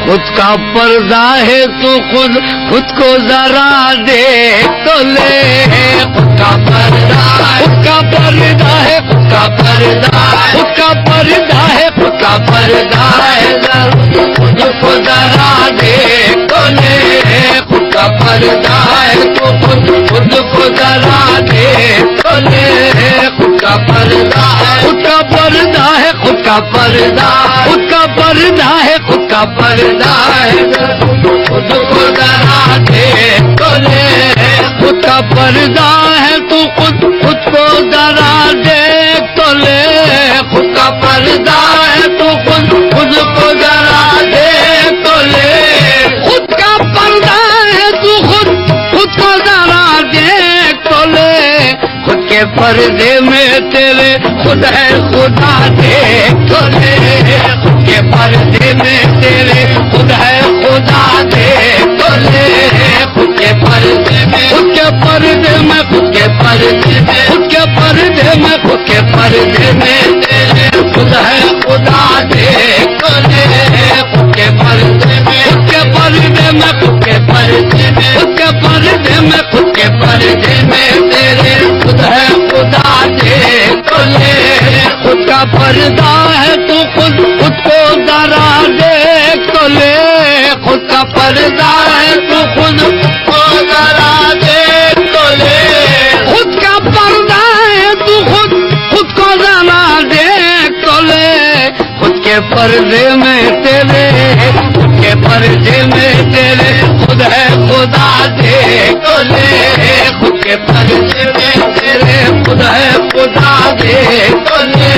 خود کا پردہ ہے تو خود کو ذرا دیکھ تو لے. خود کا پردہ ہے، خود کا پردہ ہے، خود کا پردہ ہے، خود کا پردہ ہے، خود کا پردہ ہے، خود کو ذرا دیکھ تو لے. خود کا پردہ ہے تو خود کو ذرا دیکھ تو لے. خود کا پردہ ہے، خود کا پردہ ہے، خود کا پردہ، خود کا پردہ ہے، خود کا پردہ ہے، خود کو ذرا دیکھ تو لے. خود کا پردہ ہے تو خود کو ذرا دیکھ تو لے. خود کا پردہ ہے تو خود کو ذرا دیکھ تو لے. خود کا پردہ ہے تو خود کو ذرا دیکھ تو لے. خود کے پردے میں تیرے خود ہے خدا دیکھ تو لے. خود کے پردے میں تیرے خود ہے خدا دیکھ تو لے. خود کے پردے میں، خود کے پردے میں، خود کے پردے میں، خود کے پردے میں، خود کے پردے میں تیرے خود ہے خدا دیکھ تو لے. خود کے پردے میں، خود کے پردے میں، خود کے پردے میں، خود کے پردے میں، خود کے پردے میں تیرے خود ہے خدا دیکھ تو لے. خود کا پردہ ہے تو خود کو ذرا دیکھ تو لے. خود کا پردہ ہے تو خود کو ذرا دیکھ تو لے. خود کا پردہ ہے تو خود کو ذرا دیکھ تو لے. خود کے پردے میں تیرے، خود کے پردے میں تیرے خود ہے خدا دیکھ تو لے. خود کے پردے میں تیرے خود ہے خدا دیکھ تو لے.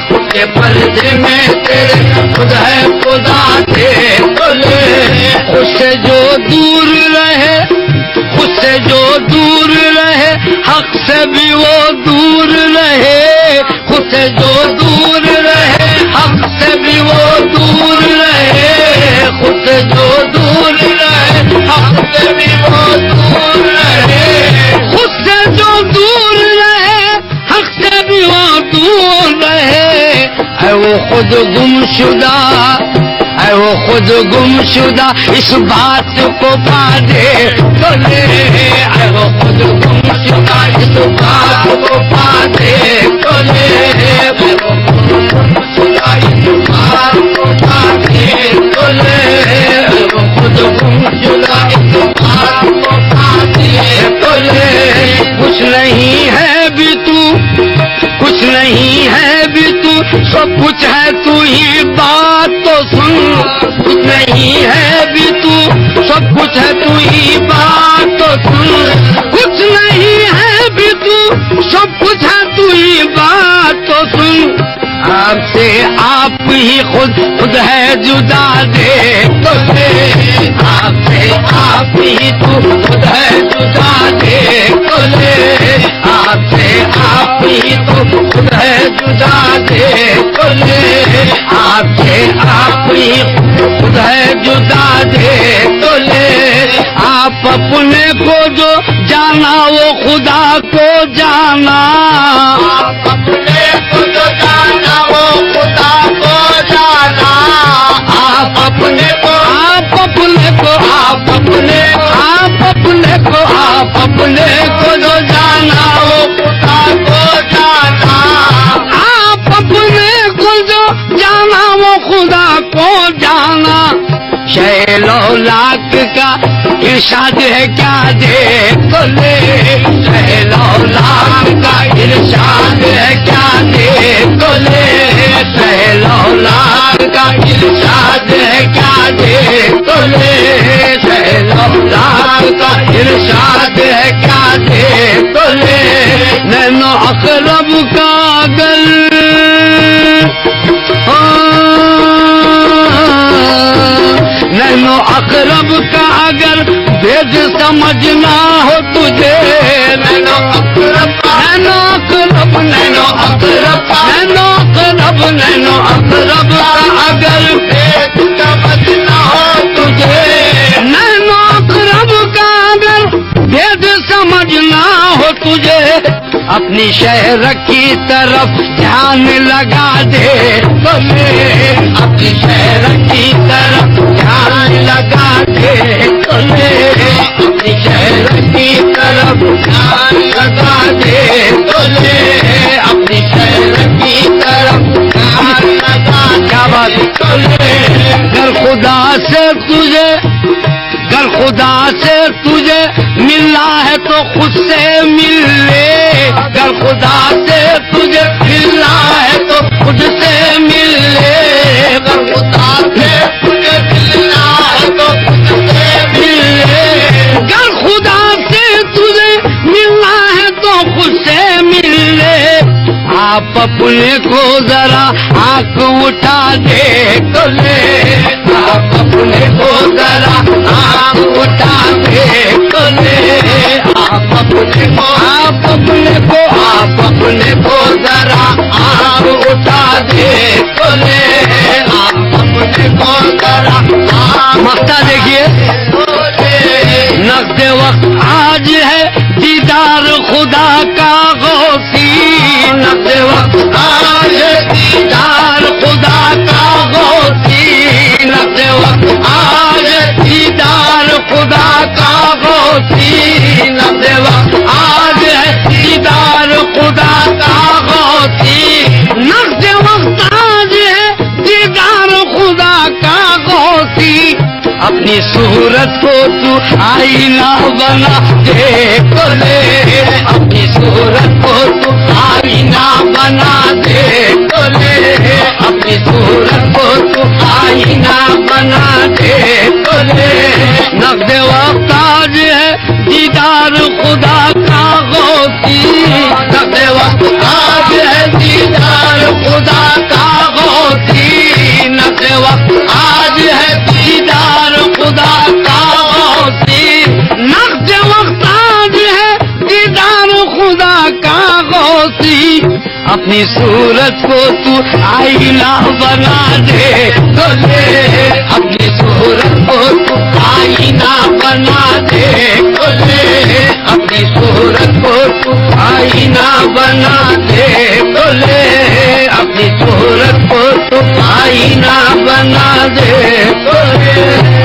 خود کے پردے میں تیرے خود ہے خدا دیکھ تو لے. خود سے جو دور رہے، خود سے جو دور رہے، حق سے بھی وہ دور رہے. خود سے جو دور رہے، حق سے بھی وہ دور رہے. خود سے جو دور رہے، حق سے بھی وہ دور رہے. خود سے جو دور رہے، حق سے بھی وہ دور رہے. اے وہ خود گم شدہ، اے وہ خود گم شدہ اس بات کو پا دے تو لے. اے وہ خود گم شدہ اس بات کو پا دے تو لے. اے وہ خود گم شدہ اس بات کو پا دے تو لے. اے وہ خود گم شدہ اس بات کو پا دے تو لے. کچھ نہیں ہے بھی تو، کچھ نہیں ہے بھی تو، سب کچھ ہے تو ہی بات تو سن. کچھ نہیں ہے بھی تو، سب کچھ ہے تو ہی بات تو سن. کچھ نہیں ہے بھی تو، سب کچھ ہے تو ہی بات تو سن. آپ سے آپ ہی خود ہے جدا دیکھ تو لے. آپ سے آپ ہی تو خود ہے جدا دیکھ تو لے. آپ سے آپ ہی تو خود ہے جدا دیکھ تو لے. آپ سے آپ ہی خود ہے جدا دیکھ تو لے. آپ اپنے کو جو جانا وہ خدا کو جانا. آپ اپنے کو جو جانا وہ خدا کو جانا. آپ اپنے کو، آپ اپنے کو، آپ اپنے، آپ اپنے کو، آپ اپنے کو جو جانا وہ خدا کو جانا. آپ اپنے کو جو جانا وہ خدا کو جانا. شہ لولاک کا ارشاد ہے کیا دیکھ تو لے. شہ لولاک کا ارشاد ہے کیا دیکھ تو لے. شہ لولاک کا ارشاد ہے کیا دیکھ تو لے. شہ لولاک کا ارشاد ہے کیا دیکھ تو لے. نینو اقرب کا گل نینو اقرب کا اگر بھید سمجھنا ہو تجھے. نینو اقرب، نینو اقرب، نینو اقرب، نینو اقرب، نینو اقرب کا اگر بھید سمجھنا ہو تجھے. نینو اقرب کا اگر بھید سمجھنا ہو تجھے. اپنی شہر کی طرف دھیان لگا دے تو لے. کی طرف دھیان لگا دے تو لے اپنی شہر کی طرف دھیان لگا دے تو لے اپنی شہر کی طرف دھیان لگا کیا بات تو لے گر خدا سے تجھے ملنا ہے تو خود سے مل لے گر خدا سے تجھے ملنا ہے تو خود سے مل لے گر خدا سے تجھے ملنا ہے تو خود سے مل لے گر خدا سے تجھے ملنا ہے تو خود سے مل لے آپ اپنے کو ذرا آنکھ اٹھا دے تو لے آپ اپنے کو ذرا آنکھ اٹھا دے تو لے آپ اپنے کو ذرا آنکھ اٹھا دے تو لے آپ اپنے کو ذرا مقطع دیکھیے نقد وقت آج ہے دیدار خدا کا غوثی نقد وقت آج ہے دیدار خدا کا غوثی نقد وقت آج ہے دیدار خدا کا غوثی نقد وقت آج ہے دیدار خدا کا غوثی نقد وقت آج ہے دیدار خدا کا غوثی اپنی صورت کو تو آئینہ بنا دے تو لے اپنی صورت کو تو آئینہ بنا دے تو لے اپنی صورت کو تو آئینہ بنا دے تو لے نقد وقت آج ہے دیدار خدا کا غوثی نقد وقت آج ہے دیدار خدا کا غوثی نقد وقت آج ہے دیدار خدا کا غوثی نقد وقت آج ہے دیدار خدا کا غوثی اپنی صورت کو تو آئینہ بنا دے تو لے اپنی صورت کو تو آئینہ بنا دے تو لے اپنی صورت کو تو آئینہ بنا دے تو لے اپنی صورت کو تو آئینہ بنا دے تو لے